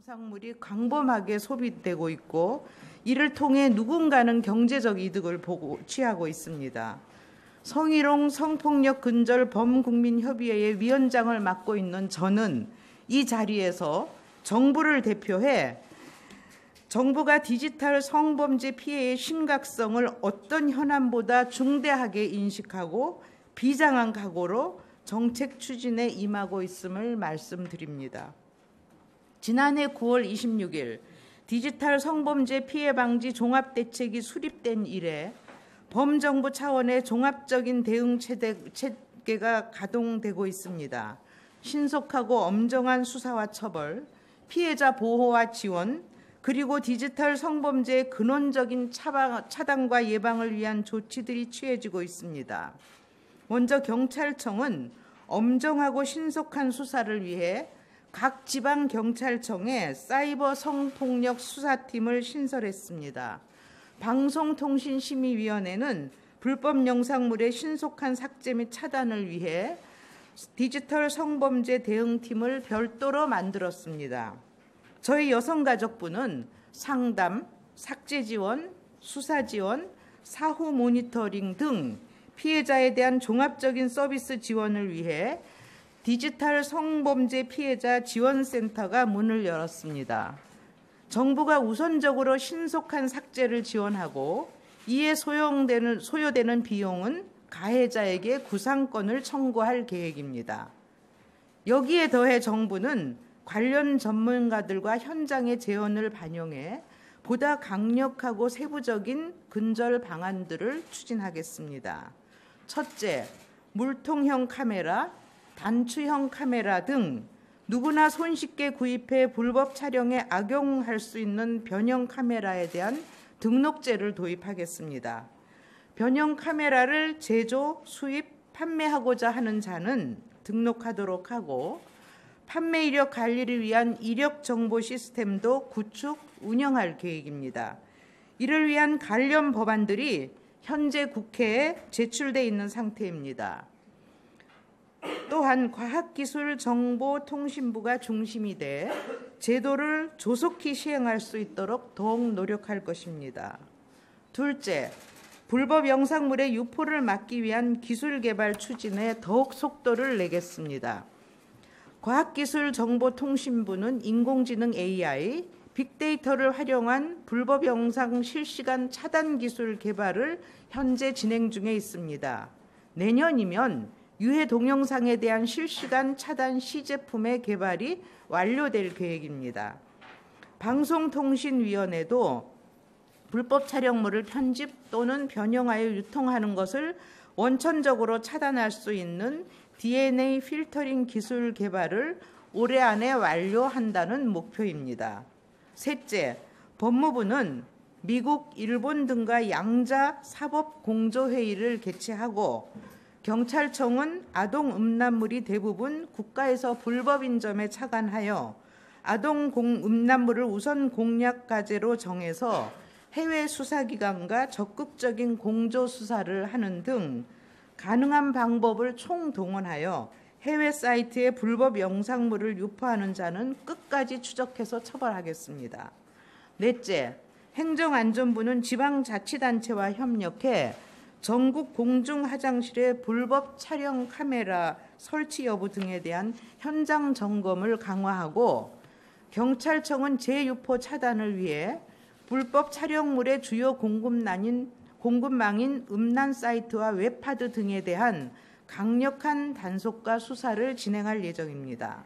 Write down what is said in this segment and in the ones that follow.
영상물이 광범하게 소비되고 있고 이를 통해 누군가는 경제적 이득을 취하고 있습니다. 성희롱 성폭력 근절 범국민협의회의 위원장을 맡고 있는 저는 이 자리에서 정부를 대표해 정부가 디지털 성범죄 피해의 심각성을 어떤 현안보다 중대하게 인식하고 비장한 각오로 정책 추진에 임하고 있음을 말씀드립니다. 지난해 9월 26일 디지털 성범죄 피해 방지 종합대책이 수립된 이래 범정부 차원의 종합적인 대응 체계가 가동되고 있습니다. 신속하고 엄정한 수사와 처벌, 피해자 보호와 지원, 그리고 디지털 성범죄의 근원적인 차단과 예방을 위한 조치들이 취해지고 있습니다. 먼저 경찰청은 엄정하고 신속한 수사를 위해 각 지방경찰청에 사이버 성폭력 수사팀을 신설했습니다. 방송통신심의위원회는 불법 영상물의 신속한 삭제 및 차단을 위해 디지털 성범죄 대응팀을 별도로 만들었습니다. 저희 여성가족부는 상담, 삭제 지원, 수사 지원, 사후 모니터링 등 피해자에 대한 종합적인 서비스 지원을 위해 디지털 성범죄 피해자 지원센터가 문을 열었습니다. 정부가 우선적으로 신속한 삭제를 지원하고 이에 소요되는 비용은 가해자에게 구상권을 청구할 계획입니다. 여기에 더해 정부는 관련 전문가들과 현장의 재원을 반영해 보다 강력하고 세부적인 근절 방안들을 추진하겠습니다. 첫째, 물통형 카메라, 단추형 카메라 등 누구나 손쉽게 구입해 불법 촬영에 악용할 수 있는 변형 카메라에 대한 등록제를 도입하겠습니다. 변형 카메라를 제조, 수입, 판매하고자 하는 자는 등록하도록 하고 판매 이력 관리를 위한 이력 정보 시스템도 구축, 운영할 계획입니다. 이를 위한 관련 법안들이 현재 국회에 제출돼 있는 상태입니다. 또한 과학기술정보통신부가 중심이 돼 제도를 조속히 시행할 수 있도록 더욱 노력할 것입니다. 둘째, 불법 영상물의 유포를 막기 위한 기술 개발 추진에 더욱 속도를 내겠습니다. 과학기술정보통신부는 인공지능 AI, 빅데이터를 활용한 불법 영상 실시간 차단 기술 개발을 현재 진행 중에 있습니다. 내년이면 유해 동영상에 대한 실시간 차단 시제품의 개발이 완료될 계획입니다. 방송통신위원회도 불법 촬영물을 편집 또는 변형하여 유통하는 것을 원천적으로 차단할 수 있는 DNA 필터링 기술 개발을 올해 안에 완료한다는 목표입니다. 셋째, 법무부는 미국, 일본 등과 양자 사법 공조회의를 개최하고 경찰청은 아동 음란물이 대부분 국가에서 불법인 점에 착안하여 아동 음란물을 우선 공략 과제로 정해서 해외 수사기관과 적극적인 공조 수사를 하는 등 가능한 방법을 총동원하여 해외 사이트에 불법 영상물을 유포하는 자는 끝까지 추적해서 처벌하겠습니다. 넷째, 행정안전부는 지방자치단체와 협력해 전국 공중화장실의 불법 촬영 카메라 설치 여부 등에 대한 현장 점검을 강화하고 경찰청은 재유포 차단을 위해 불법 촬영물의 주요 공급망인 음란 사이트와 웹하드 등에 대한 강력한 단속과 수사를 진행할 예정입니다.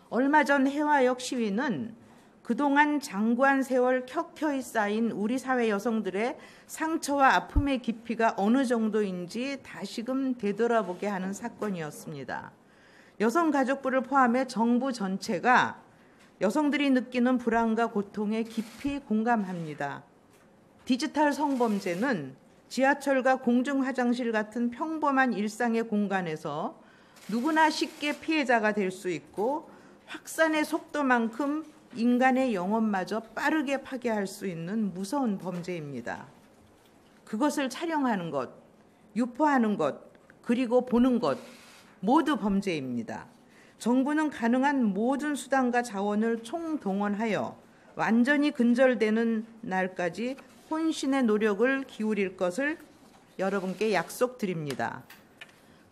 얼마 전 해화역 시위는 그동안 장구한 세월 켜켜이 쌓인 우리 사회 여성들의 상처와 아픔의 깊이가 어느 정도인지 다시금 되돌아보게 하는 사건이었습니다. 여성가족부를 포함해 정부 전체가 여성들이 느끼는 불안과 고통에 깊이 공감합니다. 디지털 성범죄는 지하철과 공중화장실 같은 평범한 일상의 공간에서 누구나 쉽게 피해자가 될 수 있고 확산의 속도만큼 인간의 영혼마저 빠르게 파괴할 수 있는 무서운 범죄입니다. 그것을 촬영하는 것, 유포하는 것, 그리고 보는 것 모두 범죄입니다. 정부는 가능한 모든 수단과 자원을 총동원하여 완전히 근절되는 날까지 혼신의 노력을 기울일 것을 여러분께 약속드립니다.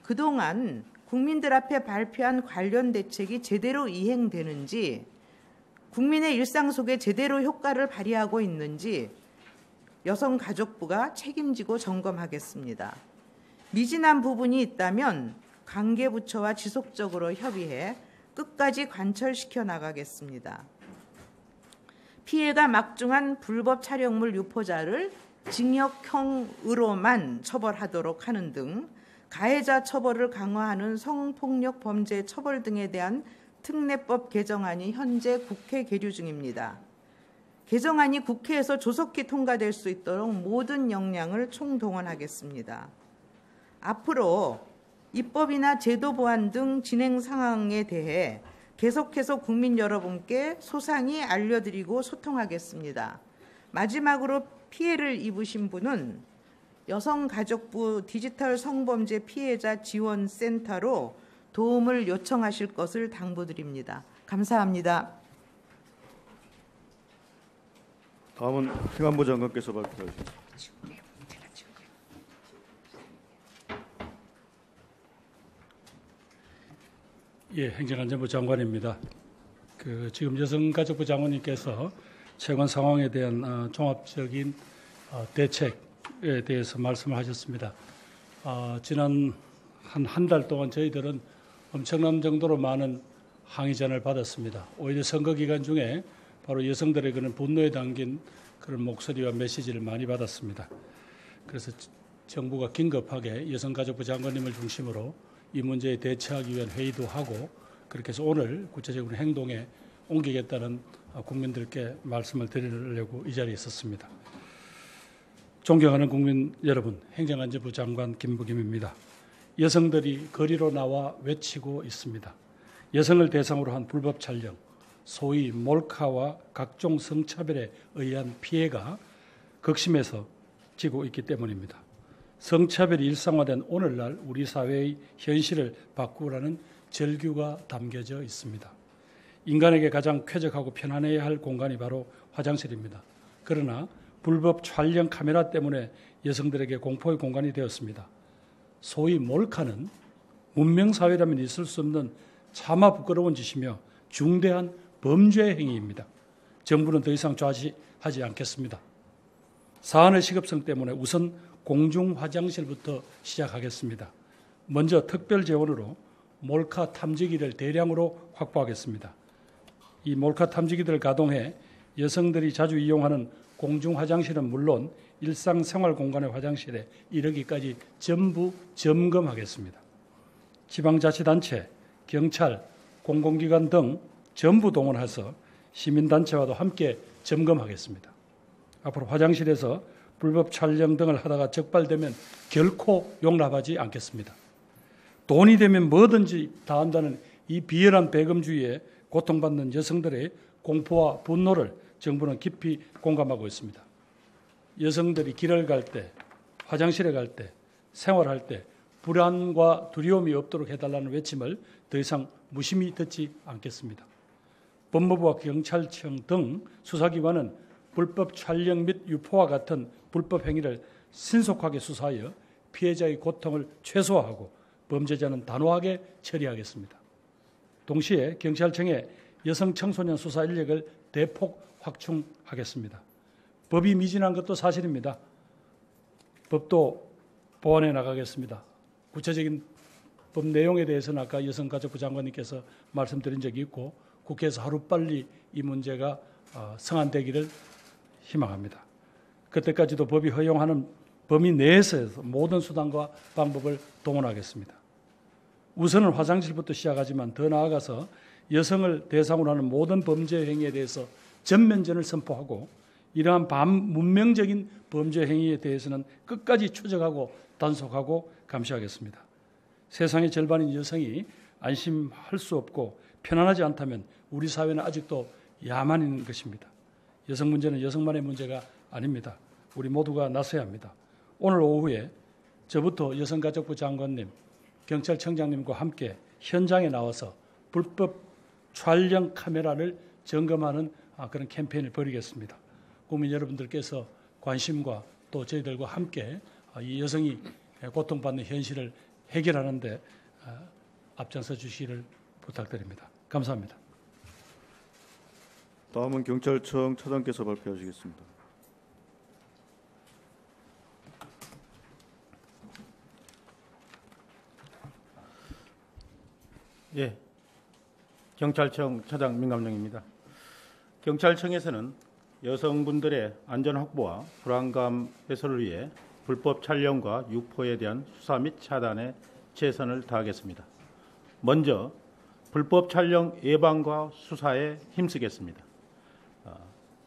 그동안 국민들 앞에 발표한 관련 대책이 제대로 이행되는지, 국민의 일상 속에 제대로 효과를 발휘하고 있는지 여성가족부가 책임지고 점검하겠습니다. 미진한 부분이 있다면 관계부처와 지속적으로 협의해 끝까지 관철시켜 나가겠습니다. 피해가 막중한 불법 촬영물 유포자를 징역형으로만 처벌하도록 하는 등 가해자 처벌을 강화하는 성폭력 범죄 처벌 등에 대한 특례법 개정안이 현재 국회 계류 중입니다. 개정안이 국회에서 조속히 통과될 수 있도록 모든 역량을 총동원하겠습니다. 앞으로 입법이나 제도 보완 등 진행 상황에 대해 계속해서 국민 여러분께 소상히 알려드리고 소통하겠습니다. 마지막으로 피해를 입으신 분은 여성가족부 디지털 성범죄 피해자 지원센터로 도움을 요청하실 것을 당부드립니다. 감사합니다. 다음은 행안부 장관께서 발표하시겠습니다. 예, 행정안전부 장관입니다. 지금 여성가족부 장관님께서 최근 상황에 대한 종합적인 대책에 대해서 말씀을 하셨습니다. 지난 한 달 동안 저희들은 엄청난 정도로 많은 항의 전화를 받았습니다. 오히려 선거 기간 중에 바로 여성들의 그런 분노에 담긴 그런 목소리와 메시지를 많이 받았습니다. 그래서 정부가 긴급하게 여성가족부 장관님을 중심으로 이 문제에 대처하기 위한 회의도 하고, 그렇게 해서 오늘 구체적으로 행동에 옮기겠다는 국민들께 말씀을 드리려고 이 자리에 있었습니다. 존경하는 국민 여러분, 행정안전부 장관 김부겸입니다. 여성들이 거리로 나와 외치고 있습니다. 여성을 대상으로 한 불법 촬영, 소위 몰카와 각종 성차별에 의한 피해가 극심해지고 있기 때문입니다. 성차별이 일상화된 오늘날 우리 사회의 현실을 바꾸라는 절규가 담겨져 있습니다. 인간에게 가장 쾌적하고 편안해야 할 공간이 바로 화장실입니다. 그러나 불법 촬영 카메라 때문에 여성들에게 공포의 공간이 되었습니다. 소위 몰카는 문명사회라면 있을 수 없는 차마 부끄러운 짓이며 중대한 범죄 행위입니다. 정부는 더 이상 좌시하지 않겠습니다. 사안의 시급성 때문에 우선 공중 화장실부터 시작하겠습니다. 먼저 특별 재원으로 몰카 탐지기를 대량으로 확보하겠습니다. 이 몰카 탐지기들을 가동해 여성들이 자주 이용하는 공중 화장실은 물론 일상생활 공간의 화장실에 이르기까지 전부 점검하겠습니다. 지방자치단체, 경찰, 공공기관 등 전부 동원해서 시민단체와도 함께 점검하겠습니다. 앞으로 화장실에서 불법 촬영 등을 하다가 적발되면 결코 용납하지 않겠습니다. 돈이 되면 뭐든지 다 한다는 이 비열한 배금주의에 고통받는 여성들의 공포와 분노를 정부는 깊이 공감하고 있습니다. 여성들이 길을 갈 때, 화장실에 갈 때, 생활할 때 불안과 두려움이 없도록 해달라는 외침을 더 이상 무심히 듣지 않겠습니다. 법무부와 경찰청 등 수사기관은 불법 촬영 및 유포와 같은 불법 행위를 신속하게 수사하여 피해자의 고통을 최소화하고 범죄자는 단호하게 처리하겠습니다. 동시에 경찰청의 여성 청소년 수사 인력을 대폭 확충하겠습니다. 법이 미진한 것도 사실입니다. 법도 보완해 나가겠습니다. 구체적인 법 내용에 대해서는 아까 여성가족부 장관님께서 말씀드린 적이 있고 국회에서 하루빨리 이 문제가 성안되기를 희망합니다. 그때까지도 법이 허용하는 범위 내에서 모든 수단과 방법을 동원하겠습니다. 우선은 화장실부터 시작하지만 더 나아가서 여성을 대상으로 하는 모든 범죄 행위에 대해서 전면전을 선포하고 이러한 반문명적인 범죄 행위에 대해서는 끝까지 추적하고 단속하고 감시하겠습니다. 세상의 절반인 여성이 안심할 수 없고 편안하지 않다면 우리 사회는 아직도 야만인 것입니다. 여성 문제는 여성만의 문제가 아닙니다. 우리 모두가 나서야 합니다. 오늘 오후에 저부터 여성가족부 장관님, 경찰청장님과 함께 현장에 나와서 불법 촬영 카메라를 점검하는 그런 캠페인을 벌이겠습니다. 국민 여러분들께서 관심과 또 저희들과 함께 이 여성이 고통받는 현실을 해결하는 데 앞장서 주시기를 부탁드립니다. 감사합니다. 다음은 경찰청 차장께서 발표하시겠습니다. 예, 경찰청 차장 민감령입니다. 경찰청에서는 여성분들의 안전 확보와 불안감 해소를 위해 불법 촬영과 유포에 대한 수사 및 차단에 최선을 다하겠습니다. 먼저 불법 촬영 예방과 수사에 힘쓰겠습니다.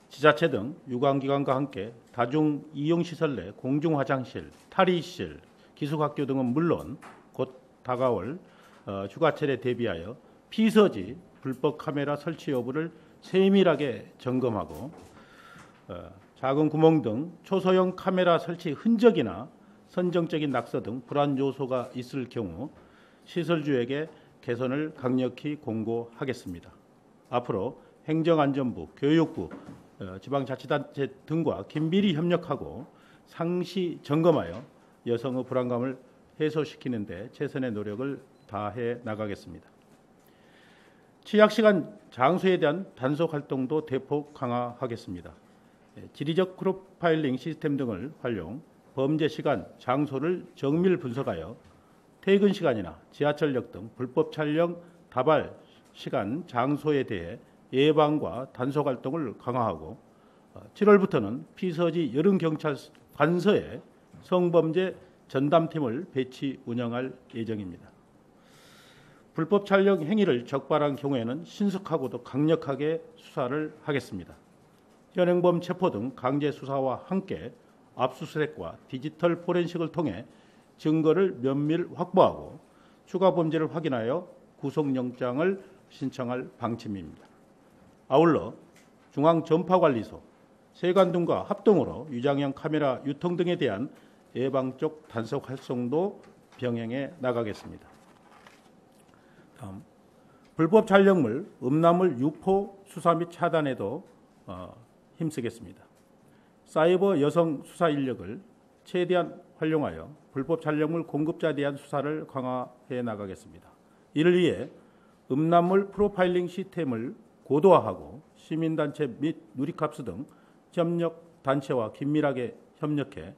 지자체 등 유관기관과 함께 다중 이용시설 내 공중화장실, 탈의실, 기숙학교 등은 물론 곧 다가올 휴가철에 대비하여 피서지 불법 카메라 설치 여부를 세밀하게 점검하고 작은 구멍 등 초소형 카메라 설치 흔적이나 선정적인 낙서 등 불안 요소가 있을 경우 시설주에게 개선을 강력히 공고하겠습니다. 앞으로 행정안전부, 교육부, 지방자치단체 등과 긴밀히 협력하고 상시 점검하여 여성의 불안감을 해소시키는 데 최선의 노력을 다해 나가겠습니다. 취약시간 장소에 대한 단속 활동도 대폭 강화하겠습니다. 지리적 프로파일링 시스템 등을 활용 범죄 시간, 장소를 정밀 분석하여 퇴근 시간이나 지하철역 등 불법 촬영 다발 시간, 장소에 대해 예방과 단속 활동을 강화하고 7월부터는 피서지 여름경찰 관서에 성범죄 전담팀을 배치 운영할 예정입니다. 불법 촬영 행위를 적발한 경우에는 신속하고도 강력하게 수사를 하겠습니다. 현행범 체포 등 강제 수사와 함께 압수수색과 디지털 포렌식을 통해 증거를 면밀 확보하고 추가 범죄를 확인하여 구속영장을 신청할 방침입니다. 아울러 중앙전파관리소, 세관등과 합동으로 유장형 카메라 유통 등에 대한 예방적 단속 활동도 병행해 나가겠습니다. 다음, 불법 촬영물, 음란물 유포 수사 및 차단에도 힘쓰겠습니다. 사이버 여성 수사 인력을 최대한 활용하여 불법 촬영물 공급자에 대한 수사를 강화해 나가겠습니다. 이를 위해 음란물 프로파일링 시스템을 고도화하고 시민단체 및 누리캅스 등 협력 단체와 긴밀하게 협력해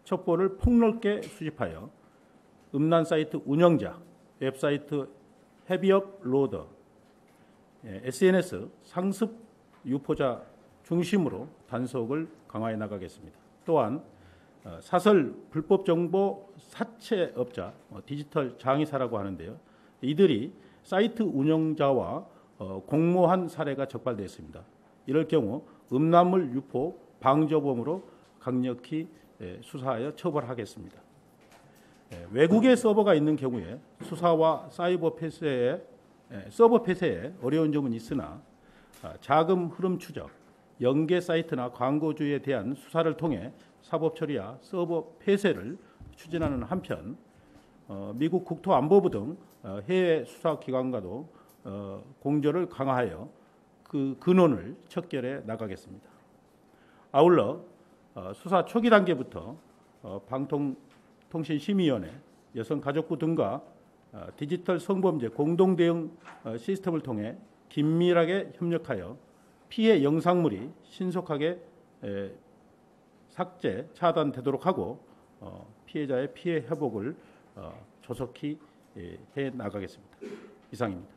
첩보를 폭넓게 수집하여 음란 사이트 운영자, 웹사이트 헤비업 로더, SNS 상습 유포자 중심으로 단속을 강화해 나가겠습니다. 또한 사설 불법 정보 사채업자, 디지털 장의사라고 하는데요. 이들이 사이트 운영자와 공모한 사례가 적발되었습니다. 이럴 경우 음란물 유포 방조범으로 강력히 수사하여 처벌하겠습니다. 외국의 서버가 있는 경우에 수사와 사이버 폐쇄에 서버 폐쇄에 어려운 점은 있으나 자금 흐름 추적, 연계 사이트나 광고주에 대한 수사를 통해 사법 처리와 서버 폐쇄를 추진하는 한편 미국 국토안보부 등 해외 수사기관과도 공조를 강화하여 그 근원을 척결해 나가겠습니다. 아울러 수사 초기 단계부터 방통통신심의위원회, 여성가족부 등과 디지털 성범죄 공동대응 시스템을 통해 긴밀하게 협력하여 피해 영상물이 신속하게 삭제, 차단되도록 하고 피해자의 피해 회복을 조속히 해 나가겠습니다. 이상입니다.